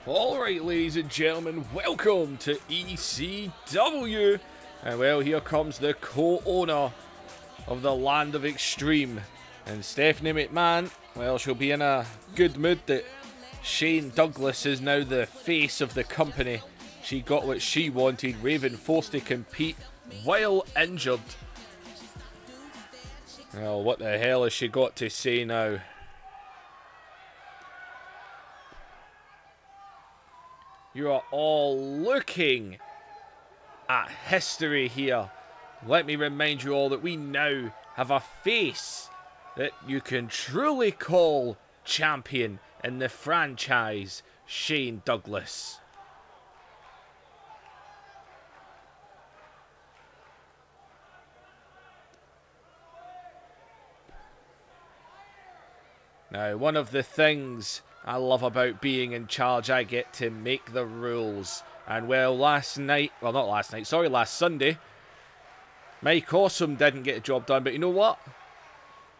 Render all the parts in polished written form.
Alright, ladies and gentlemen, welcome to ECW. And well, here comes the co-owner of the Land of Extreme. And Stephanie McMahon, well, she'll be in a good mood that Shane Douglas is now the face of the company. She got what she wanted, Raven forced to compete while injured. Well, what the hell has she got to say now? You are all looking at history here. Let me remind you all that we now have a face that you can truly call champion in the franchise, Shane Douglas. Now, one of the things I love about being in charge, I get to make the rules. And well, last Sunday, Mike Awesome didn't get the job done. But you know what?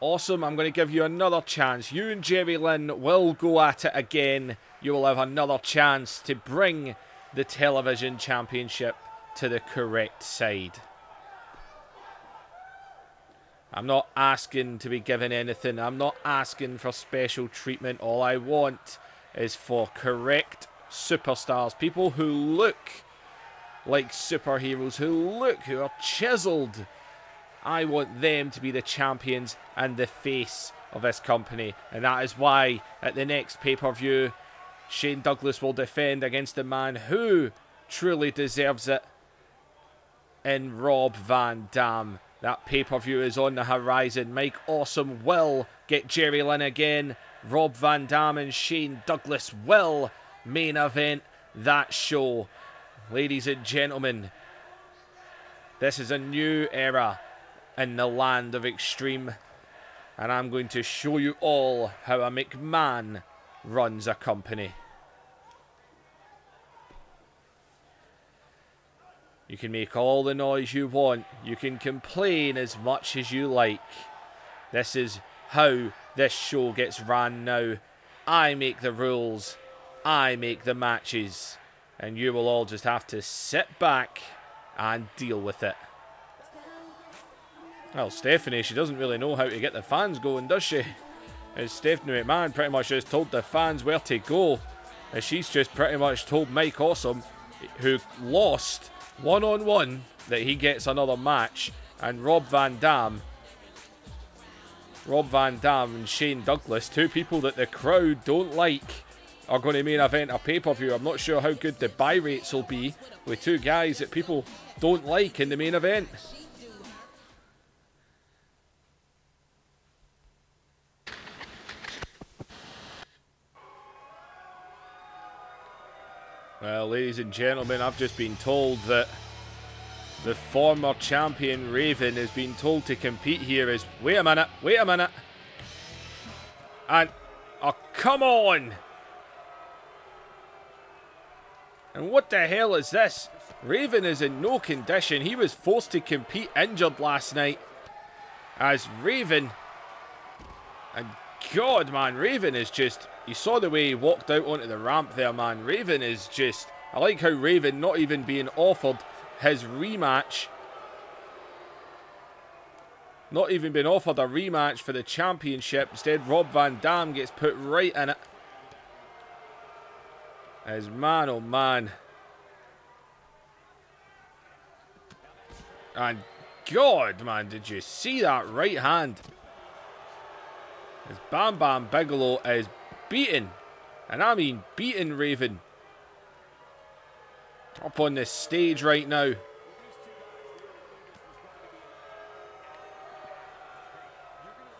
Awesome, I'm going to give you another chance. You and Jerry Lynn will go at it again. You will have another chance to bring the television championship to the correct side. I'm not asking to be given anything. I'm not asking for special treatment. All I want is for correct superstars. People who look like superheroes, who are chiseled. I want them to be the champions and the face of this company. And that is why at the next pay-per-view, Shane Douglas will defend against the man who truly deserves it in Rob Van Dam. That pay-per-view is on the horizon. Mike Awesome will get Jerry Lynn again. Rob Van Dam and Shane Douglas will main event that show. Ladies and gentlemen, this is a new era in the Land of Extreme. And I'm going to show you all how a McMahon runs a company. You can make all the noise you want. You can complain as much as you like. This is how this show gets ran now. I make the rules. I make the matches. And you will all just have to sit back and deal with it. Well, Stephanie, she doesn't really know how to get the fans going, does she? As Stephanie McMahon pretty much just told the fans where to go. As she's just pretty much told Mike Awesome, who lost one-on-one, that he gets another match. And Rob Van Dam and Shane Douglas, two people that the crowd don't like, are going to main event a pay-per-view. I'm not sure how good the buy rates will be with two guys that people don't like in the main event. Well, ladies and gentlemen, I've just been told that the former champion Raven has been told to compete here as... Wait a minute. And... Oh, come on! And what the hell is this? Raven is in no condition. He was forced to compete injured last night. As Raven... And God, man, Raven is just... You saw the way he walked out onto the ramp there, man. Raven is just... I like how Raven not even being offered his rematch. Not even been offered a rematch for the championship. Instead, Rob Van Dam gets put right in it. As man, oh man. And God, man, did you see that right hand? As Bam Bigelow is beaten, and I mean beaten Raven up on this stage right now.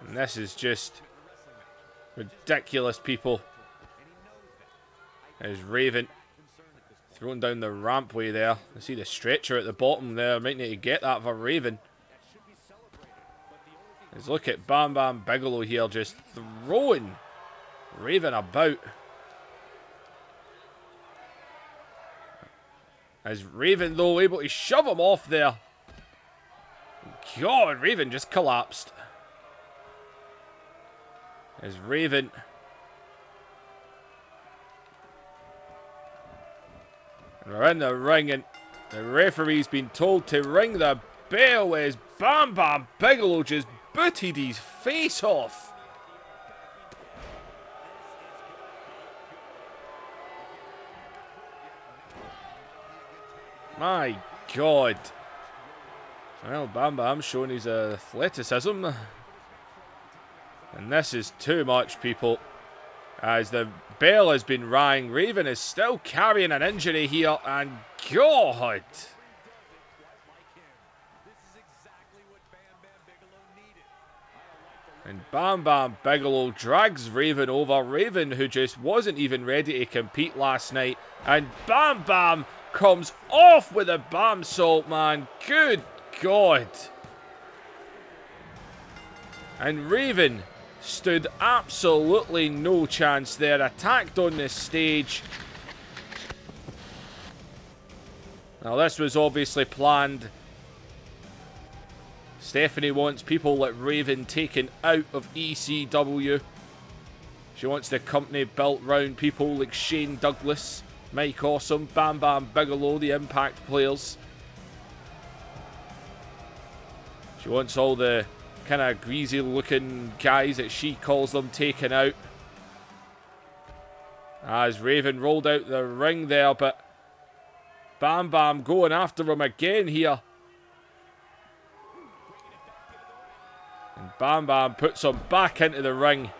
And this is just ridiculous, people. There's Raven thrown down the rampway there. I see the stretcher at the bottom there. Might need to get that for Raven. Let's look at Bam Bigelow here, just throwing Raven about. As Raven, though, able to shove him off there. God, Raven just collapsed. As Raven We're in the ring and the referee's been told to ring the bell as Bam Bigelow just booted his face off. My God. Well, Bam showing his athleticism. And this is too much, people. As the bell has been rang, Raven is still carrying an injury here, and God! And Bam Bigelow drags Raven over. Raven, who just wasn't even ready to compete last night. And Bam comes off with a Bam Salt, man. Good God. And Raven stood absolutely no chance there. Attacked on this stage. Now this was obviously planned. Stephanie wants people like Raven taken out of ECW. She wants the company built round people like Shane Douglas, Mike Awesome, Bam Bigelow, the Impact players. She wants all the kind of greasy looking guys that she calls them taken out. As Raven rolled out the ring there, but Bam going after him again here. And Bam puts him back into the ring.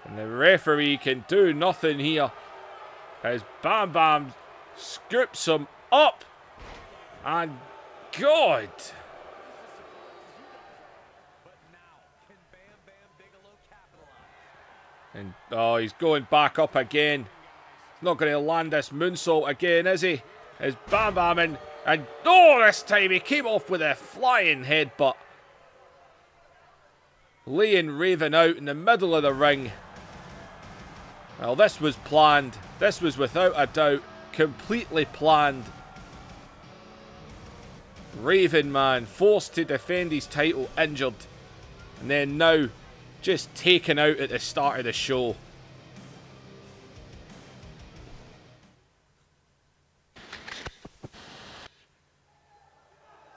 And the referee can do nothing here as Bam scoops him up. And God! And oh, he's going back up again. He's not going to land this moonsault again, is he? As Bam and oh, this time he came off with a flying headbutt, laying Raven out in the middle of the ring. Well, this was planned. This was without a doubt completely planned. Raven, man, forced to defend his title, injured, and then now just taken out at the start of the show.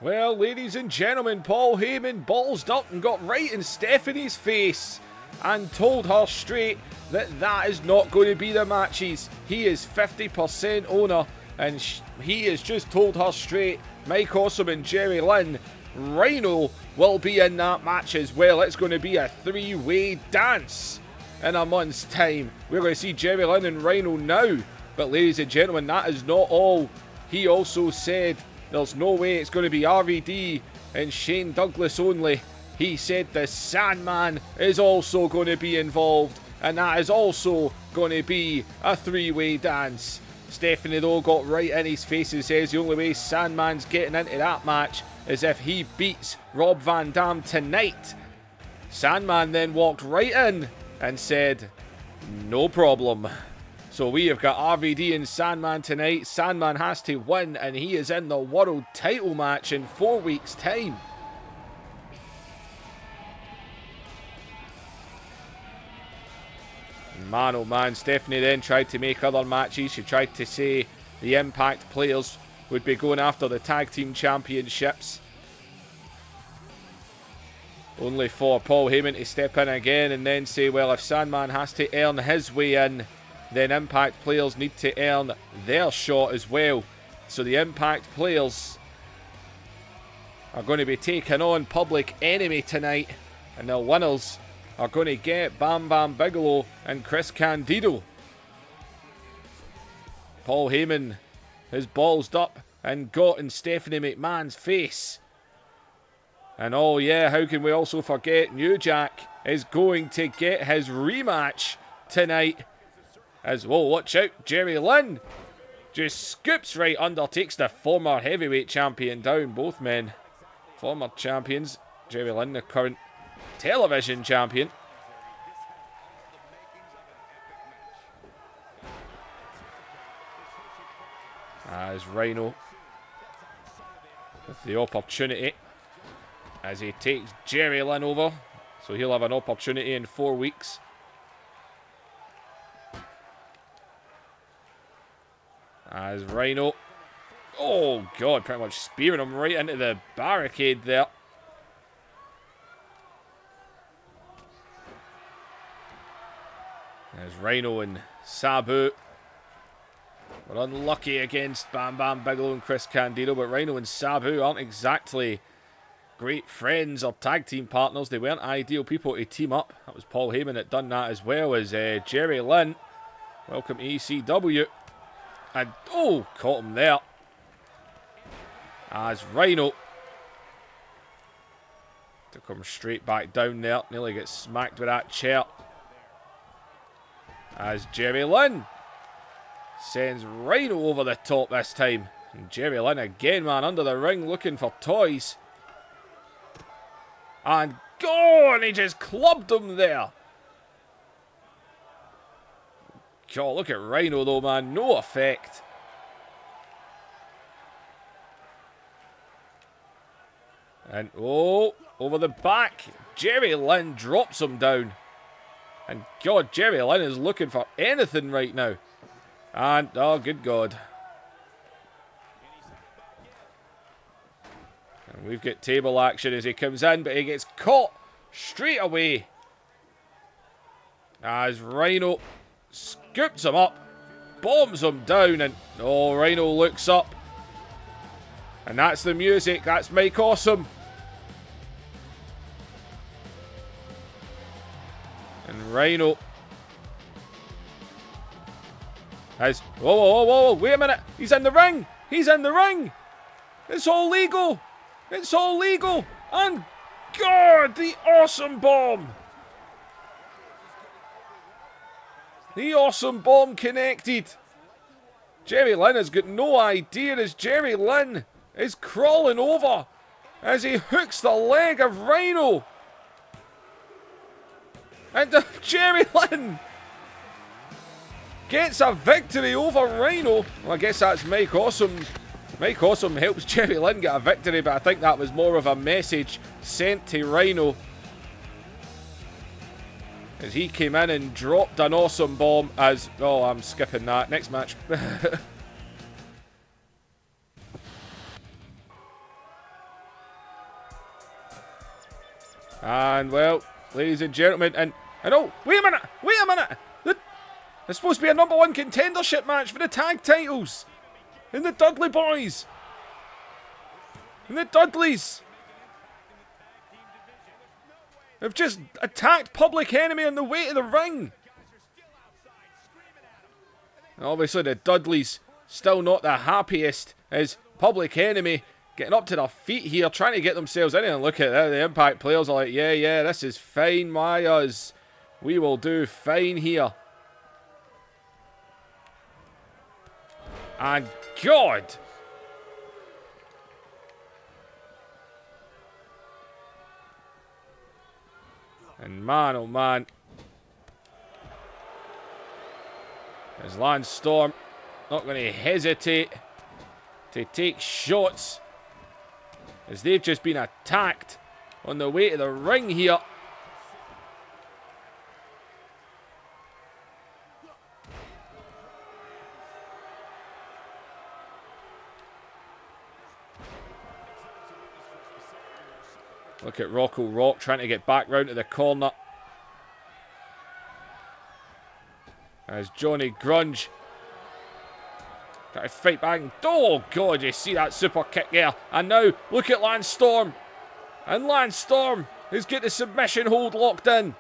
Well, ladies and gentlemen, Paul Heyman ballsed up and got right in Stephanie's face and told her straight that that is not going to be the matches. He is 50% owner, and he has just told her straight, Mike Awesome and Jerry Lynn, Rhino will be in that match as well. It's going to be a three-way dance in a month's time. We're going to see Jerry Lynn and Rhino now. But ladies and gentlemen, that is not all. He also said there's no way it's going to be RVD and Shane Douglas only. He said the Sandman is also going to be involved, and that is also going to be a three-way dance. Stephanie, though, got right in his face and says the only way Sandman's getting into that match is if he beats Rob Van Dam tonight. Sandman then walked right in and said, no problem. So we have got RVD and Sandman tonight. Sandman has to win, and he is in the world title match in 4 weeks' time. Man, oh man, Stephanie then tried to make other matches. She tried to say the Impact players would be going after the tag team championships. Only for Paul Heyman to step in again and then say, well, if Sandman has to earn his way in, then Impact players need to earn their shot as well. So the Impact players are going to be taking on Public Enemy tonight, and the winners are going to get Bam Bigelow and Chris Candido. Paul Heyman has ballsed up and got in Stephanie McMahon's face. And oh yeah, how can we also forget New Jack is going to get his rematch tonight. As, whoa, watch out, Jerry Lynn just scoops right under, takes the former heavyweight champion down, both men. Former champions, Jerry Lynn, the current television champion. As Rhino with the opportunity as he takes Jerry Lynn over, so he'll have an opportunity in 4 weeks. As Rhino, oh God, pretty much spearing him right into the barricade there. As Rhino and Sabu were unlucky against Bam Bigelow and Chris Candido, but Rhino and Sabu aren't exactly great friends or tag team partners. They weren't ideal people to team up. That was Paul Heyman that done that, as well as Jerry Lynn. Welcome to ECW. And, oh, caught him there. As Rhino took him straight back down there. Nearly gets smacked with that chair. As Jerry Lynn sends Rhino over the top this time. And Jerry Lynn again, man, under the ring looking for toys. And go! And he just clubbed him there. God, look at Rhino though, man. No effect. And, oh, over the back. Jerry Lynn drops him down. And, God, Jerry Lynn is looking for anything right now. And, oh, good God. And we've got table action as he comes in, but he gets caught straight away. As Rhino scoops him up, bombs him down, and, oh, Rhino looks up. And that's the music. That's Mike Awesome. And Rhino has... Whoa, whoa, whoa, whoa, wait a minute. He's in the ring. He's in the ring. It's all legal. It's all legal. And God, the awesome bomb. The awesome bomb connected. Jerry Lynn has got no idea as Jerry Lynn is crawling over as he hooks the leg of Rhino. And Jerry Lynn gets a victory over Rhino. Well, I guess that's Mike Awesome. Mike Awesome helps Jerry Lynn get a victory, but I think that was more of a message sent to Rhino as he came in and dropped an awesome bomb as... Oh, I'm skipping that. Next match. And, well, ladies and gentlemen, and oh, wait a minute! Wait a minute! There's supposed to be a #1 contendership match for the tag titles! And the Dudley Boyz! And the Dudleys! Have just attacked Public Enemy on the way to the ring! Obviously the Dudleys still not the happiest as Public Enemy getting up to their feet here, trying to get themselves in. And look at that, the Impact players are like, yeah, this is fine by us. We will do fine here. And God! And man, oh man. As Lance Storm not going to hesitate to take shots as they've just been attacked on the way to the ring here. Look at Rocco Rock trying to get back round to the corner. As Johnny Grunge trying to fight back. Oh God, you see that super kick there. And now look at Lance Storm. And Lance Storm has got the submission hold locked in.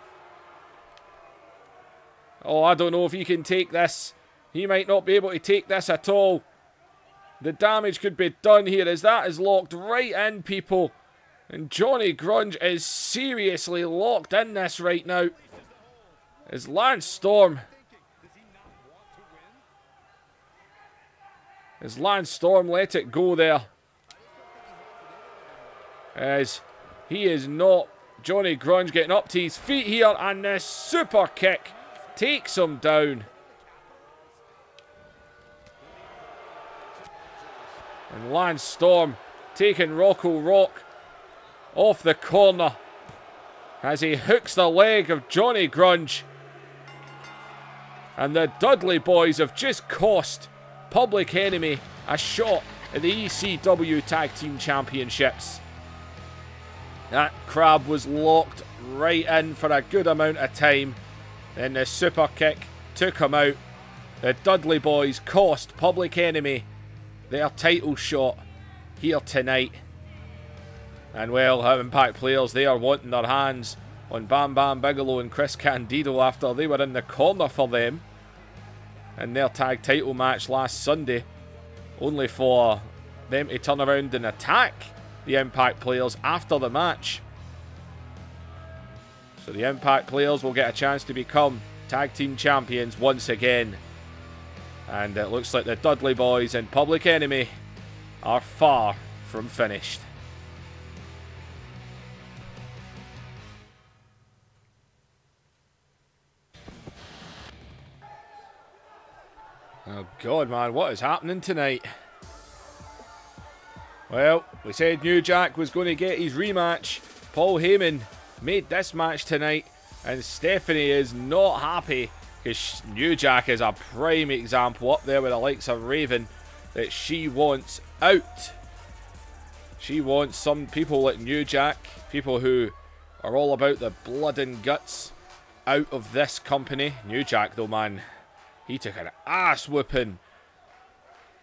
Oh, I don't know if he can take this. He might not be able to take this at all. The damage could be done here as that is locked right in, people. And Johnny Grunge is seriously locked in this right now. As Lance Storm... As Lance Storm let it go there. As he is not... Johnny Grunge getting up to his feet here. And this super kick takes him down. And Lance Storm taking Rocco Rock off the corner as he hooks the leg of Johnny Grunge. And the Dudley Boyz have just cost Public Enemy a shot at the ECW Tag Team Championships. That crab was locked right in for a good amount of time. Then the super kick took him out. The Dudley Boyz cost Public Enemy their title shot here tonight. And well, how Impact players, they are wanting their hands on Bam Bigelow and Chris Candido after they were in the corner for them in their tag title match last Sunday, only for them to turn around and attack the Impact players after the match. So the Impact players will get a chance to become tag team champions once again. And it looks like the Dudley Boyz and Public Enemy are far from finished. Oh God, man, what is happening tonight? Well, we said New Jack was going to get his rematch. Paul Heyman made this match tonight, and Stephanie is not happy because New Jack is a prime example up there with the likes of Raven that she wants out. She wants some people like New Jack, people who are all about the blood and guts, out of this company. New Jack, though, man, he took an ass whooping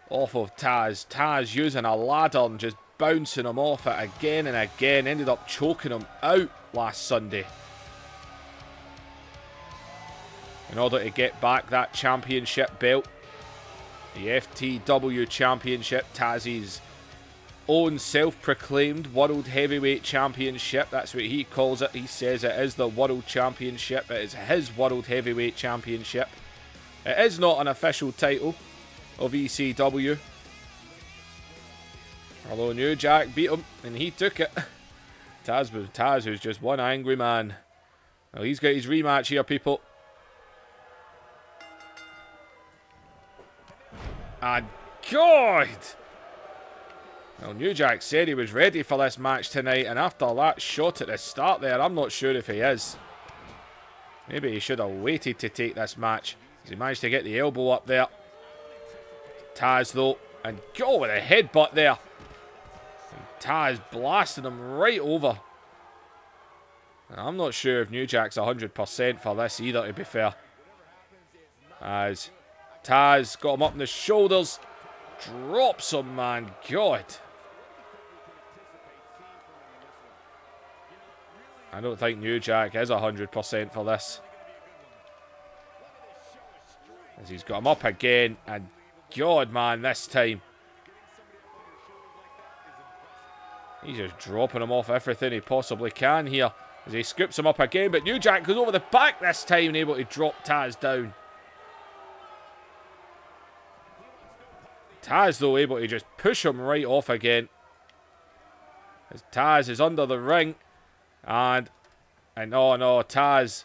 off of Tazz. Tazz using a ladder and just bouncing him off it again and again. Ended up choking him out last Sunday. In order to get back that championship belt. The FTW Championship, Tazz's own self-proclaimed World Heavyweight Championship. That's what he calls it. He says it is the World Championship. It is his World Heavyweight Championship. It is not an official title of ECW. Although New Jack beat him and he took it. Tazz was just one angry man. Well, he's got his rematch here, people. And God! Well, New Jack said he was ready for this match tonight, and after that shot at the start there, I'm not sure if he is. Maybe he should have waited to take this match. He managed to get the elbow up there. Tazz, though, and go with a headbutt there. And Tazz blasting him right over. And I'm not sure if New Jack's 100% for this either, to be fair. As Tazz got him up in the shoulders. Drops him, man. God. I don't think New Jack is 100% for this. As he's got him up again. And God, man, this time. He's just dropping him off everything he possibly can here. As he scoops him up again. But New Jack goes over the back this time and able to drop Tazz down. Tazz, though, able to just push him right off again. As Tazz is under the ring. And oh no, Tazz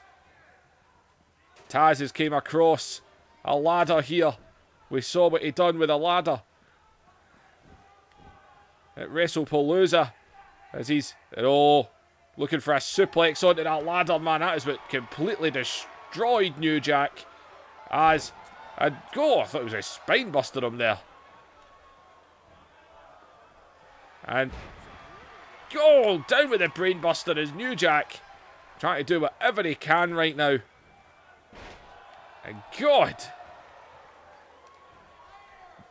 has came across a ladder here. We saw what he done with a ladder at WrestlePalooza. As he's, looking for a suplex onto that ladder, man. That is what completely destroyed New Jack. I thought it was a spine buster him there. And go down with the brain buster as New Jack trying to do whatever he can right now. And God,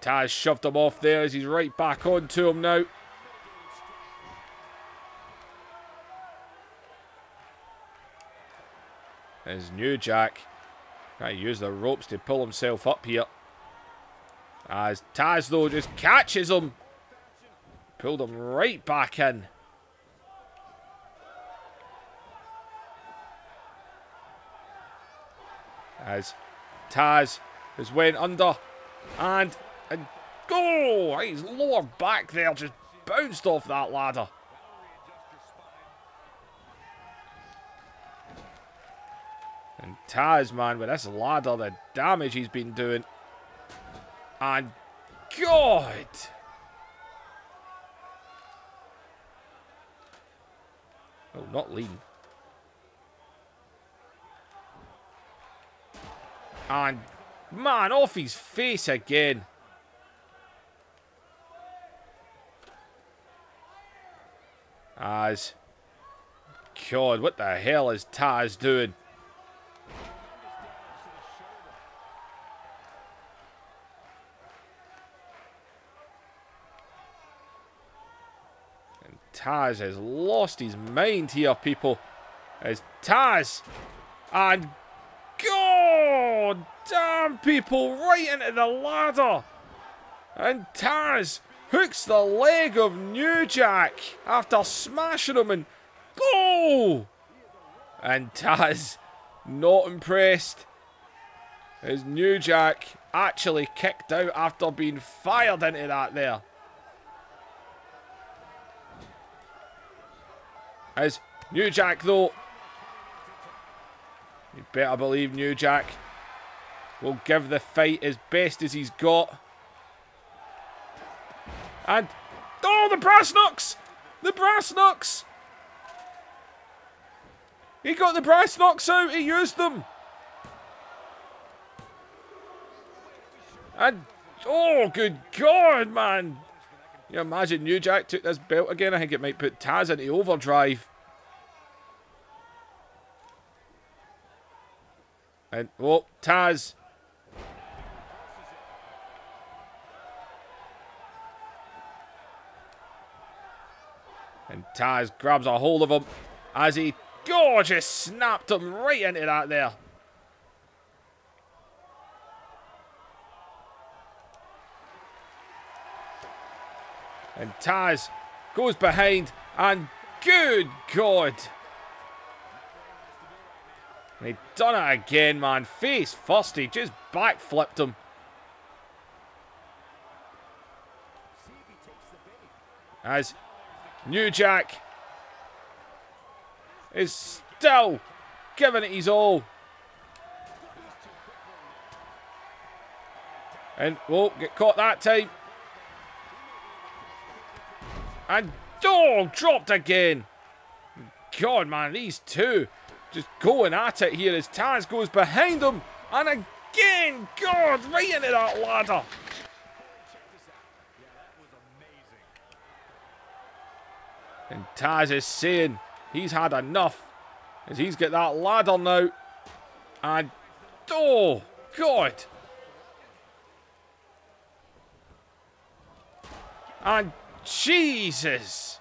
Tazz shoved him off there as he's right back onto him now. As New Jack trying to use the ropes to pull himself up here. As Tazz, though, just catches him. Pulled him right back in. As Tazz has went under. And go! His lower back there just bounced off that ladder. And Tazz, man, with this ladder, the damage he's been doing. And God! Oh, not lean. And, man, off his face again. As, God, what the hell is Tazz doing? And Tazz has lost his mind here, people. As Tazz, and God damn, people, right into the ladder. And Tazz hooks the leg of New Jack after smashing him, and go! And Tazz not impressed as New Jack actually kicked out after being fired into that there. As New Jack, though, you better believe New Jack will give the fight as best as he's got. And, oh, the brass knucks! The brass knucks! He got the brass knucks out, he used them. And, oh, good God, man. You imagine New Jack took this belt again? I think it might put Tazz into overdrive. And, oh, Tazz. And Tazz grabs a hold of him as he, oh, just snapped him right into that there. And Tazz goes behind, and good God. And he done it again, man. Face first, he just backflipped him. As New Jack is still giving it his all. And, oh, get caught that time. And, oh, dropped again. God, man, these two just going at it here as Tazz goes behind him. And again, God, right into that ladder. And Tazz is saying he's had enough as he's got that ladder now. And, oh, God. And, Jesus.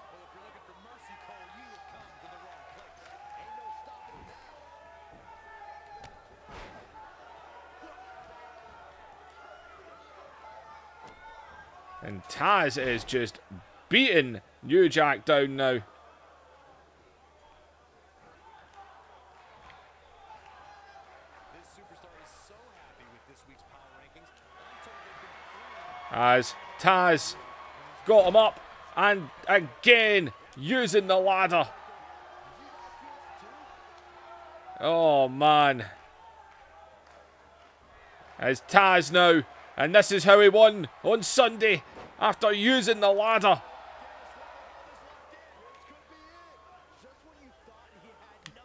And Tazz is just beating New Jack down now. As Tazz got him up and again using the ladder. Oh man. As Tazz now, and this is how he won on Sunday after using the ladder.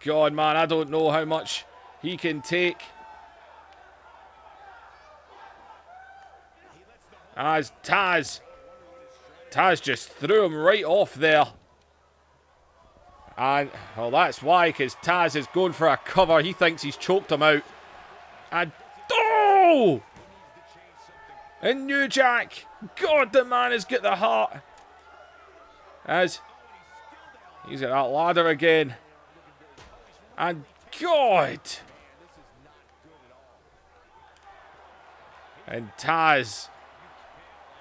God, man, I don't know how much he can take. As Tazz just threw him right off there. And, well, that's why, because Tazz is going for a cover. He thinks he's choked him out. And, oh! And New Jack, God, the man has got the heart. As he's at that ladder again. And God. And Tazz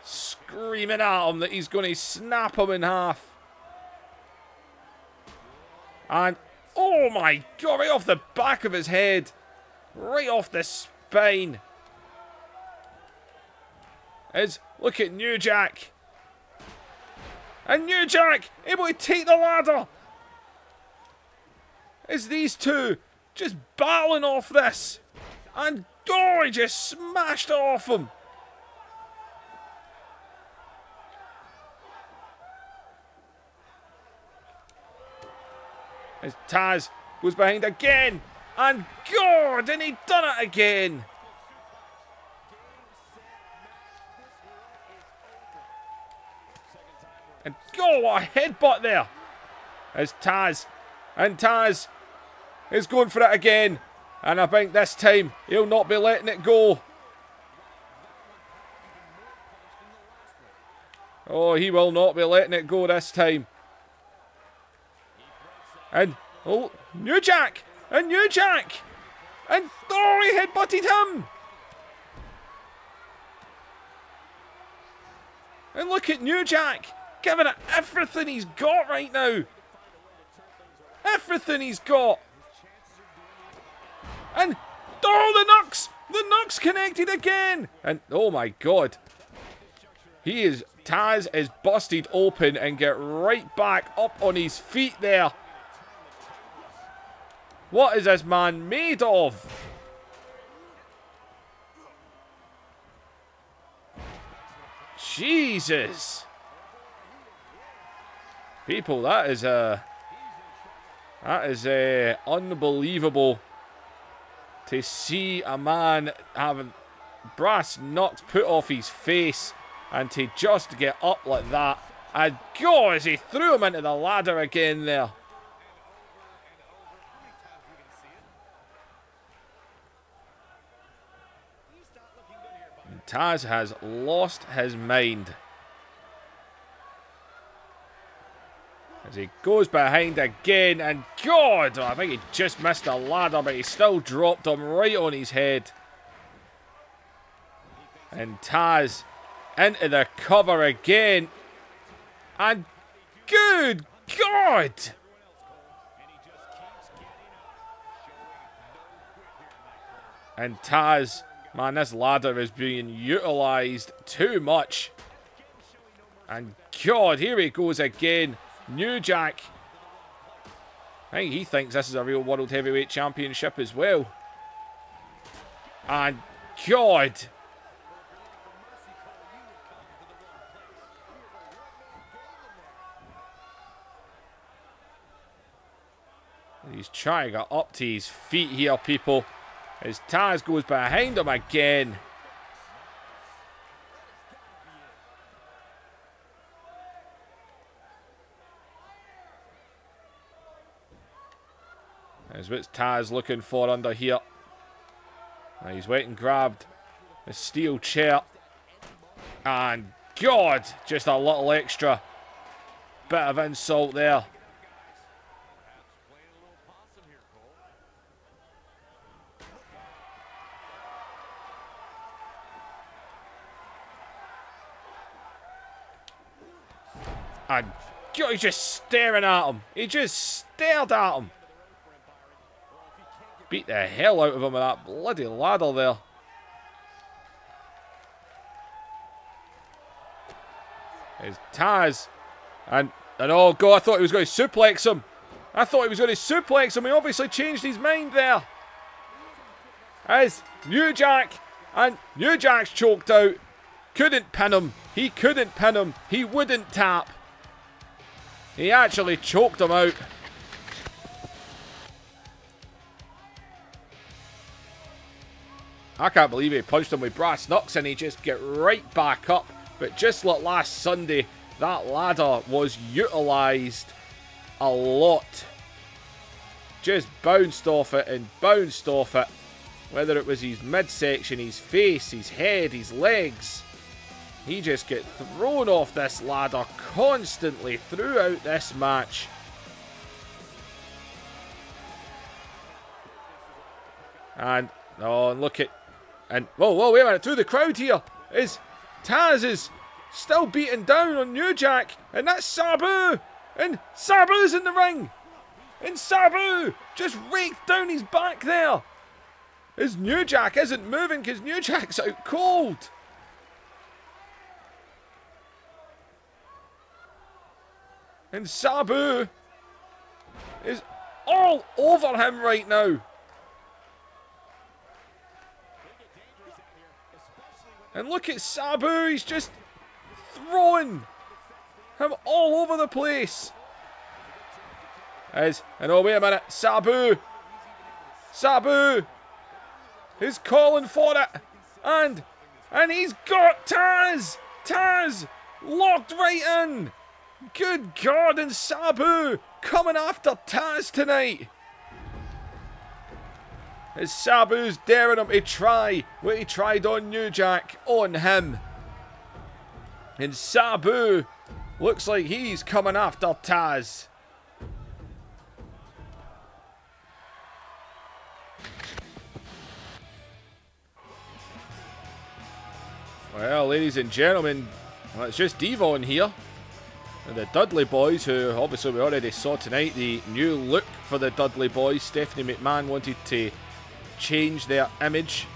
screaming at him that he's going to snap him in half. And, oh my God, right off the back of his head. Right off the spine. Look at New Jack. And New Jack able to take the ladder. Is these two just battling off this. And, oh, he just smashed it off him. As Tazz goes behind again. And, God, and he done it again. And, oh, what a headbutt there. As Tazz. And Tazz is going for it again. And I think this time he'll not be letting it go. Oh, he will not be letting it go this time. And, oh, New Jack! And New Jack! And, oh, he headbutted him! And look at New Jack, giving it everything he's got right now. Everything he's got. And, oh, the Knucks! The Knucks connected again! And, oh my God. Tazz is busted open and get right back up on his feet there. What is this man made of? Jesus. People, that is unbelievable to see a man having brass knucks put off his face and to just get up like that. And God, as he threw him into the ladder again there. And Tazz has lost his mind. As he goes behind again, and God, I think he just missed the ladder, but he still dropped him right on his head. And Tazz into the cover again. And good God! And Tazz, man, this ladder is being utilised too much. And God, here he goes again. New Jack. I think he thinks this is a real World Heavyweight Championship as well. And God. He's trying to get up to his feet here, people. As Tazz goes behind him again. As what's Tazz looking for under here. Now he's went and grabbed a steel chair. And God, just a little extra bit of insult there. And God, he's just staring at him. He just stared at him. Beat the hell out of him with that bloody ladder there. There's Tazz. And oh God, I thought he was going to suplex him. I thought he was going to suplex him. He obviously changed his mind there. As New Jack. And New Jack's choked out. Couldn't pin him. He couldn't pin him. He wouldn't tap. He actually choked him out. I can't believe he punched him with brass knucks and he just get right back up. But just like last Sunday, that ladder was utilised a lot. Just bounced off it and bounced off it. Whether it was his midsection, his face, his head, his legs. He just get thrown off this ladder constantly throughout this match. And, oh, and look at, and, whoa, wait a minute, through the crowd here is Tazz is still beating down on New Jack, and that's Sabu, and Sabu's in the ring, and Sabu just raked down his back there, as New Jack isn't moving because New Jack's out cold. And Sabu is all over him right now. And look at Sabu, he's just throwing him all over the place. And oh, wait a minute, Sabu is calling for it. And he's got Tazz locked right in. Good God, and Sabu coming after Tazz tonight. As Sabu's daring him to try what he tried on New Jack on him. And Sabu looks like he's coming after Tazz. Well, ladies and gentlemen, well, it's just Devon here. And the Dudley Boyz, who obviously we already saw tonight, the new look for the Dudley Boyz. Stephanie McMahon wanted to change their image.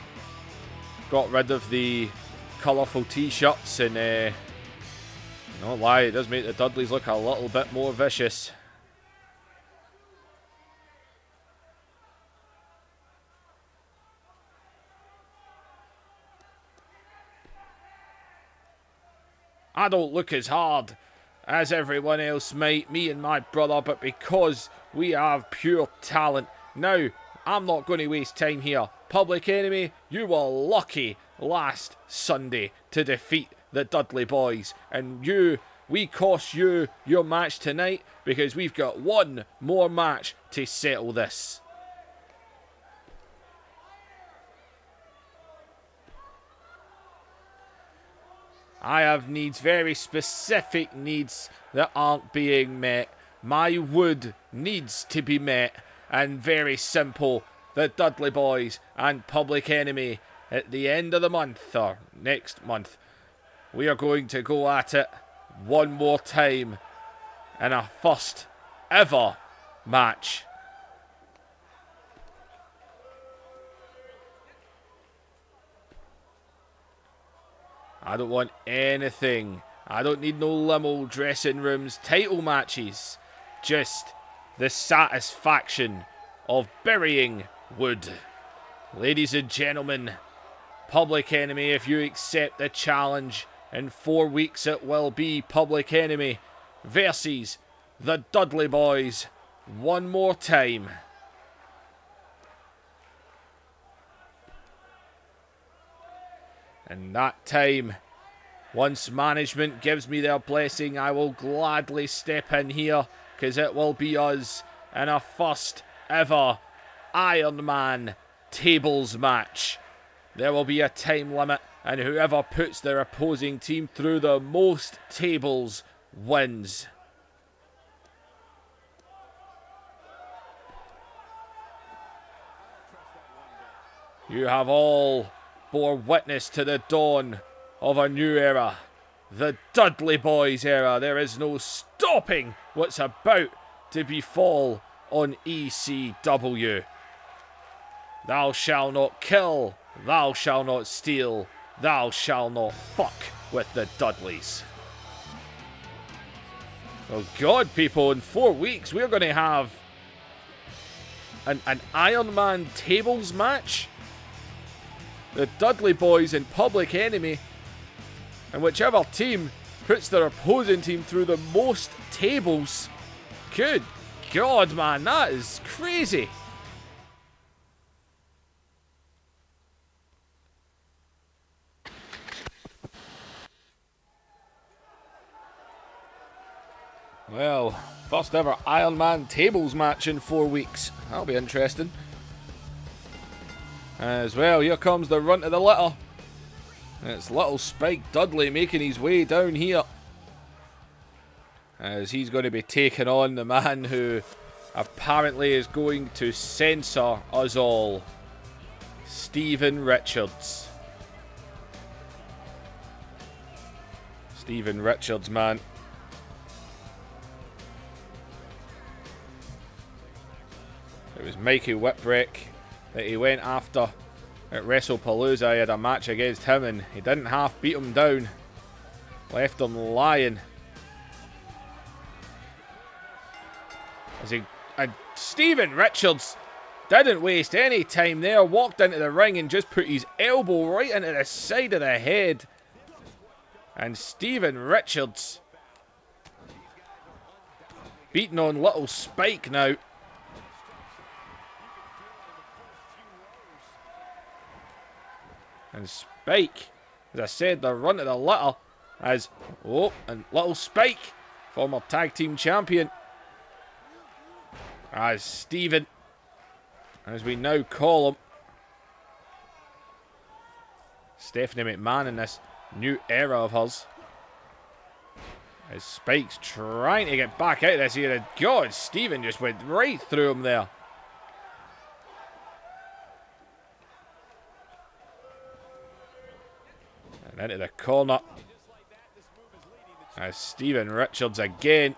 Got rid of the colourful t-shirts and, not lie, it does make the Dudleys look a little bit more vicious. I don't look as hard as everyone else might, me and my brother, but because we have pure talent. Now, I'm not going to waste time here. Public Enemy, you were lucky last Sunday to defeat the Dudley Boyz. And we cost you your match tonight because we've got one more match to settle this. I have needs, very specific needs that aren't being met. My wood needs to be met, and very simple. The Dudley Boyz and Public Enemy at the end of the month, or next month, we are going to go at it one more time in a first ever match. I don't want anything. I don't need no limo, dressing rooms, title matches. Just the satisfaction of burying wood. Ladies and gentlemen, Public Enemy, if you accept the challenge, in 4 weeks it will be Public Enemy versus the Dudley Boyz one more time. And that time, once management gives me their blessing, I will gladly step in here, because it will be us in a first ever Iron Man tables match. There will be a time limit, and whoever puts their opposing team through the most tables wins. You have all bore witness to the dawn of a new era, the Dudley Boyz era. There is no stopping what's about to befall on ECW. Thou shalt not kill, thou shalt not steal, thou shalt not fuck with the Dudleys. Oh God, people, in 4 weeks we're going to have an Iron Man tables match. The Dudley Boyz and Public Enemy, and whichever team puts their opposing team through the most tables. Good God, man, that is crazy. Well, first ever Iron Man tables match in 4 weeks. That'll be interesting. As well, here comes the run to the litter. It's little Spike Dudley making his way down here, as he's going to be taking on the man who apparently is going to censor us all, Steven Richards. Steven Richards, man. It was Mikey Whipwreck that he went after at WrestlePalooza. He had a match against him and he didn't half beat him down. Left him lying. And Steven Richards didn't waste any time there. Walked into the ring and just put his elbow right into the side of the head. And Steven Richards beating on little Spike now. And Spike, as I said, the run to the litter as, oh, and little Spike, former tag team champion, As Steven, as we now call him, Stephanie McMahon in this new era of hers. As Spike's trying to get back out of this here. God, Steven just went right through him there. And into the corner. As Steven Richards again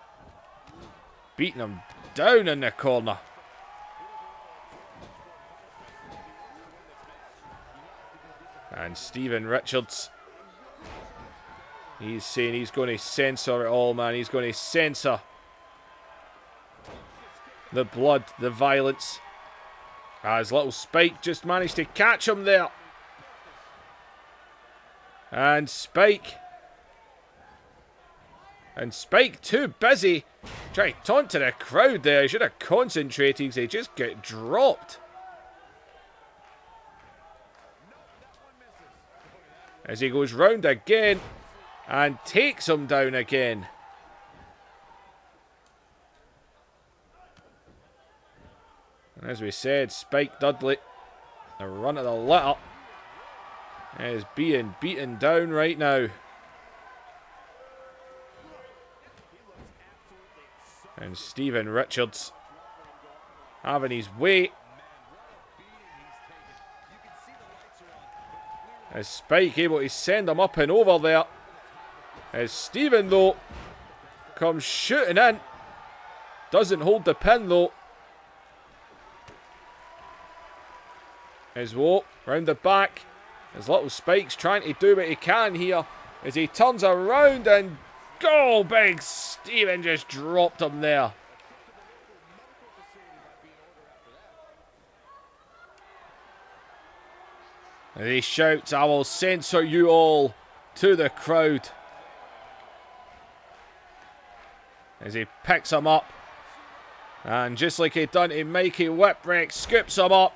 beating him down in the corner. And Steven Richards, he's saying he's going to censor it all, man. He's going to censor the blood, the violence. As little Spike just managed to catch him there. And Spike too busy trying to taunt to the crowd there. He should have concentrated because they just get dropped. As he goes round again and takes him down again. And as we said, Spike Dudley, the run of the litter, is being beaten down right now. And Steven Richards having his way. As Spike able to send him up and over there. As Steven, though, comes shooting in. Doesn't hold the pin, though. As whoa, round the back. As little Spike's trying to do what he can here. As he turns around and go, big Steven just dropped him there. And he shouts, "I will censor you all," to the crowd. As he picks him up. And just like he done to Mikey Whipwreck, scoops him up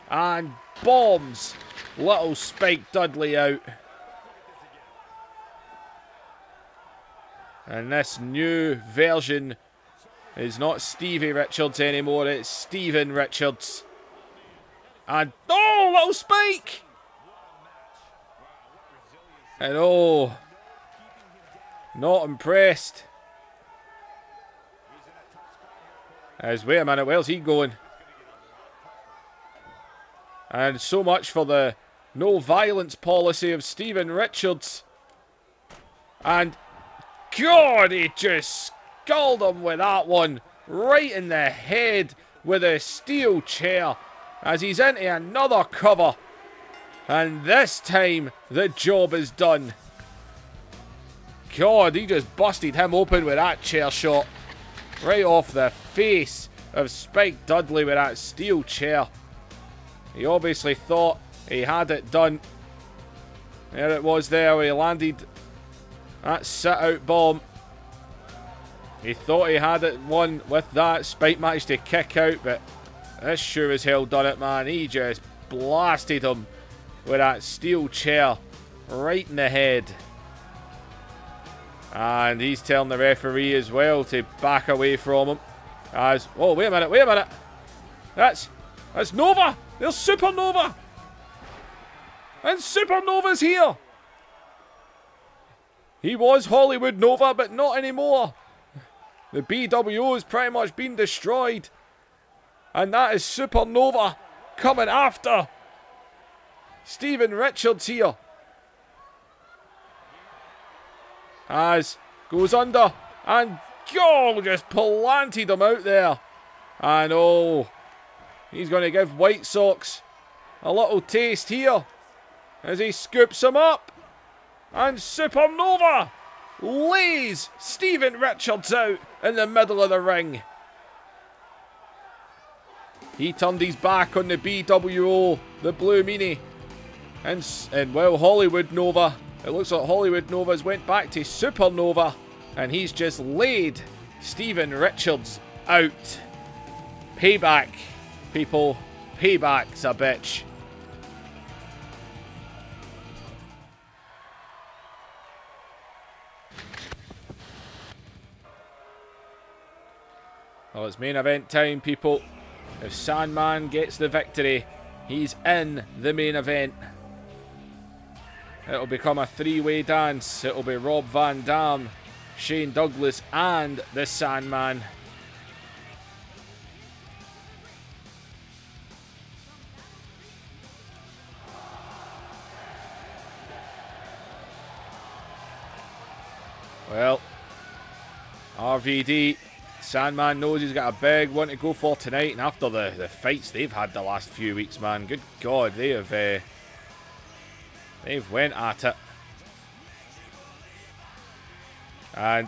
and bombs little Spike Dudley out. And this new version is not Stevie Richards anymore, it's Steven Richards. And oh, little Spike! And oh, not impressed. As, wait a minute, where's he going? And so much for the no violence policy of Steven Richards. And God, he just skulled him with that one. Right in the head with a steel chair. As he's into another cover. And this time, the job is done. God, he just busted him open with that chair shot. Right off the face of Spike Dudley with that steel chair. He obviously thought he had it done. There it was there where he landed that sit-out bomb. He thought he had it won with that. Spike managed to kick out, but this sure as hell done it, man. He just blasted him with that steel chair right in the head. And he's telling the referee as well to back away from him. As, oh, wait a minute, wait a minute. That's Nova. There's Supernova. And Supernova's here. He was Hollywood Nova, but not anymore. The BWO has pretty much been destroyed. And that is Supernova coming after Steven Richards here. As goes under and go, just planted him out there. And oh, he's going to give White Sox a little taste here as he scoops him up. And Supernova lays Steven Richards out in the middle of the ring. He turned his back on the BWO, the Blue Meanie. And well, Hollywood Nova, it looks like Hollywood Nova's went back to Supernova. And he's just laid Steven Richards out. Payback, people. Payback's a bitch. Well, it's main event time, people. If Sandman gets the victory, he's in the main event. It'll become a three-way dance. It'll be Rob Van Dam, Shane Douglas, and the Sandman. Well, RVD, Sandman knows he's got a big one to go for tonight, and after the fights they've had the last few weeks, man, good God, they've went at it. And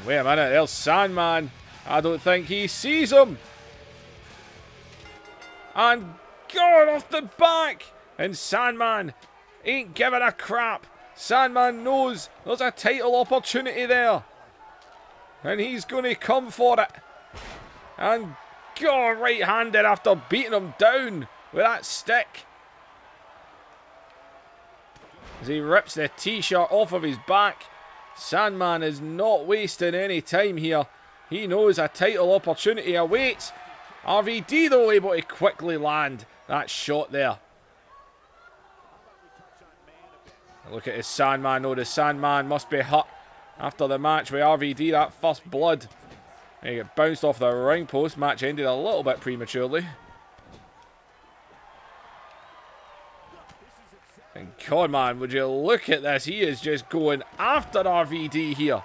wait a minute, there's Sandman. I don't think he sees him. And God, off the back. And Sandman ain't giving a crap. Sandman knows there's a title opportunity there. And he's going to come for it. And God, right-handed after beating him down with that stick. As he rips the t-shirt off of his back. Sandman is not wasting any time here. He knows a title opportunity awaits. RVD though able to quickly land that shot there. Look at his Sandman though. The Sandman must be hurt after the match with RVD, that first blood. And he got bounced off the ring post. Match ended a little bit prematurely. And God, man, would you look at this? He is just going after RVD here.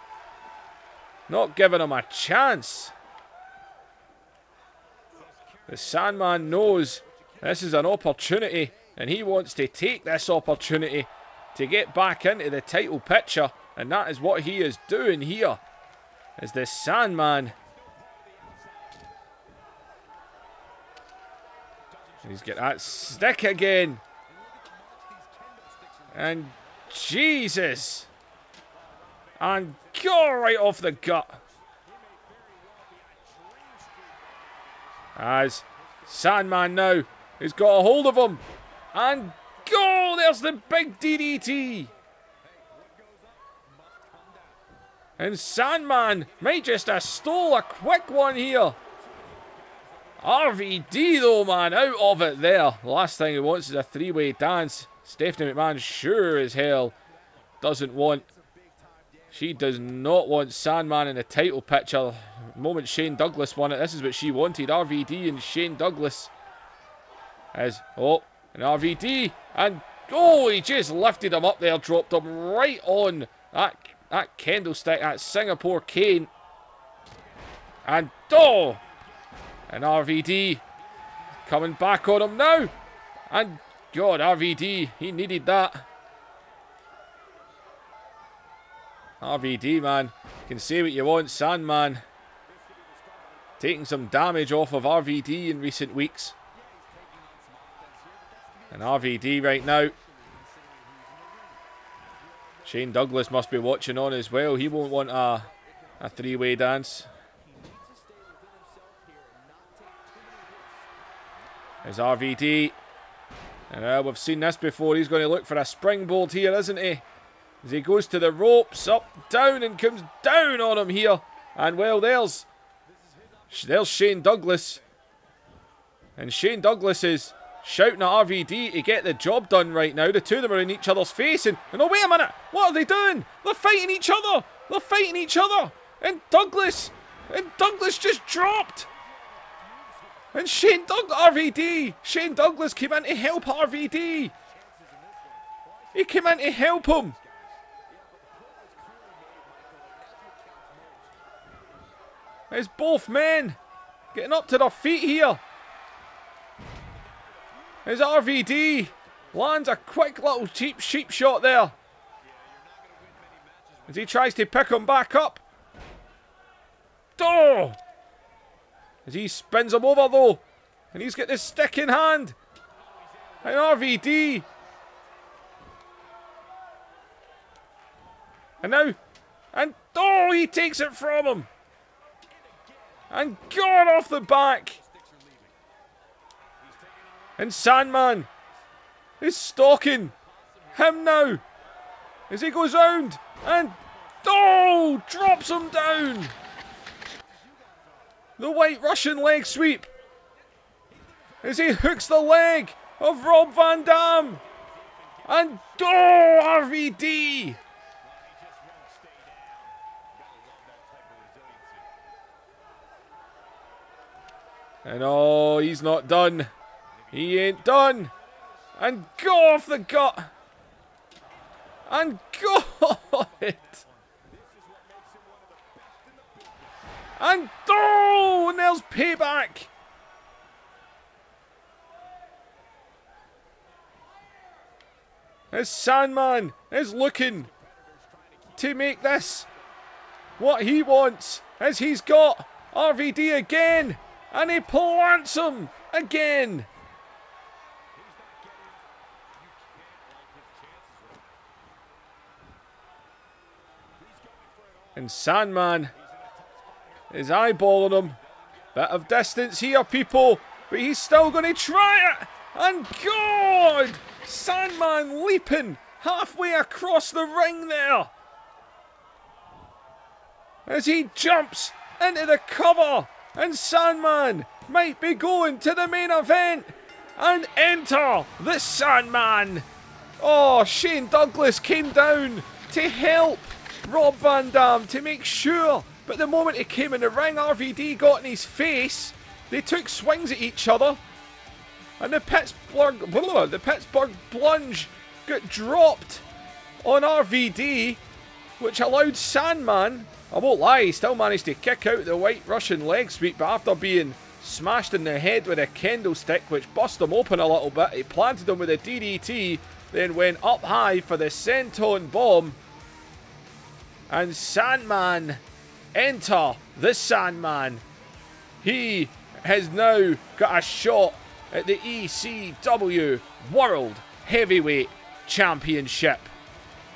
Not giving him a chance. The Sandman knows this is an opportunity, and he wants to take this opportunity to get back into the title picture. And that is what he is doing here. As the Sandman. He's got that stick again. And Jesus. And go right off the gut. As Sandman now has got a hold of him. And go! There's the big DDT. And Sandman might just have stole a quick one here. RVD though, man, out of it there. The last thing he wants is a three-way dance. Stephanie McMahon sure as hell doesn't want... She does not want Sandman in the title picture. The moment Shane Douglas won it, this is what she wanted. RVD and Shane Douglas. As, oh, and RVD. And, oh, he just lifted him up there. Dropped him right on that candlestick, that Singapore cane. And, oh! And RVD coming back on him now. And, God, RVD, he needed that. RVD, man, you can say what you want. Sandman taking some damage off of RVD in recent weeks. And RVD right now. Shane Douglas must be watching on as well. He won't want a three-way dance. There's RVD. And we've seen this before. He's going to look for a springboard here, isn't he? As he goes to the ropes, up, down, and comes down on him here. And, well, there's Shane Douglas. And Shane Douglas is shouting at RVD to get the job done right now. The two of them are in each other's face. And oh, wait a minute. What are they doing? They're fighting each other. They're fighting each other. And Douglas just dropped. And RVD. Shane Douglas came in to help RVD. He came in to help him. There's both men getting up to their feet here. There's RVD. Lands a quick little cheap sheep shot there. As he tries to pick him back up. Oh! As he spins him over though. And he's got this stick in hand. And RVD. And now. And oh, he takes it from him. And gone off the back. And Sandman is stalking him now. As he goes round. And oh, drops him down. The White Russian leg sweep. As he hooks the leg of Rob Van Dam. And RVD. And oh, he's not done. He ain't done. And go off the gut. And got it. And oh, and there's payback. As Sandman is looking to make this what he wants, as he's got RVD again, and he plants him again. And Sandman is eyeballing him. Bit of distance here, people, but he's still going to try it. And God! Sandman leaping halfway across the ring there. As he jumps into the cover. And Sandman might be going to the main event. And enter the Sandman. Oh, Shane Douglas came down to help Rob Van Dam to make sure. But the moment he came in the ring, RVD got in his face. They took swings at each other. And the Pittsburgh plunge got dropped on RVD, which allowed Sandman, I won't lie, he still managed to kick out the White Russian leg sweep, but after being smashed in the head with a kendo stick, which bust him open a little bit, he planted him with a DDT, then went up high for the senton bomb. And Sandman, enter the Sandman. He has now got a shot at the ECW World Heavyweight Championship.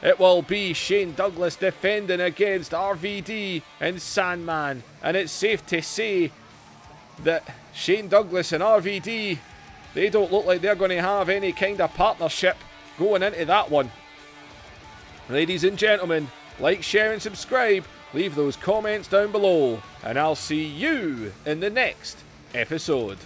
It will be Shane Douglas defending against RVD and Sandman. And it's safe to say that Shane Douglas and RVD, they don't look like they're going to have any kind of partnership going into that one. Ladies and gentlemen, like, share and subscribe. Leave those comments down below. And I'll see you in the next episode.